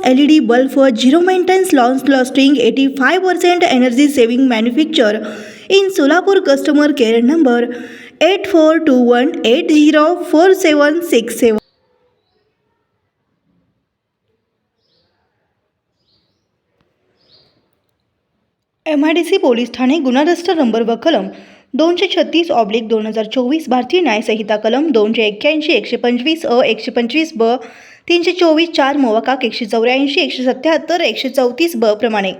LED bulb for zero maintenance long lasting 85% energy saving manufacture in Solapur. Customer care number 8421804767. MIDC police Thane गुन्हा register number व कलम 236/2024 भारतीय न्याय संहिता कलम 281 125 अ 125 ब 324 4 मोवाकाक 184 177 134 ब प्रमाणे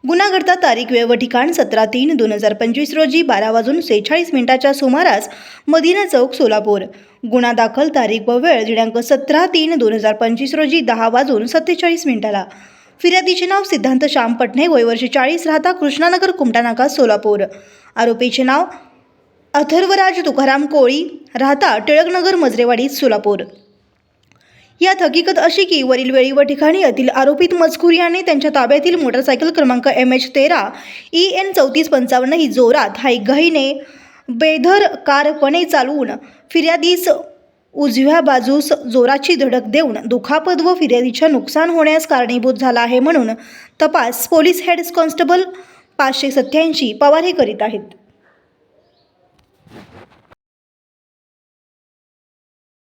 गुन्हा घडता तारीख वेळ व ठिकाण 17/3/2025 रोजी 12:46 सुमारास मदिना चौक सोलापूर. गुन्हा दाखल तारीख व वेळ दिनांक 17/3/2025 रोजी 10:47 फिर्यादीचे नाव सिद्धांत श्याम पटणे, वय वर्ष 40, राहता कृष्णानगर कुमटा नाका सोलापूर. आरोपीचे नाव अथर्वराज तुकाराम कोळी, राहता टिळकनगर मजरेवाडी सोलापूर. यात हकीकत अशी की वरील वेळी व ठिकाणी यातील आरोपित मजकूर याने त्यांच्या ताब्यातील मोटरसायकल क्रमांक MH13 EN 3455 ही जोरात घाईने बेधरकारपणे चालवून फिर्यादीस उजव्या बाजूस जोराची धडक देऊन दुखापत व फिर्यादीच्या नुकसान होण्यास कारणीभूत झाला आहे म्हणून तपास पोलीस हेड कॉन्स्टेबल 587 पवार हे करीत आहेत.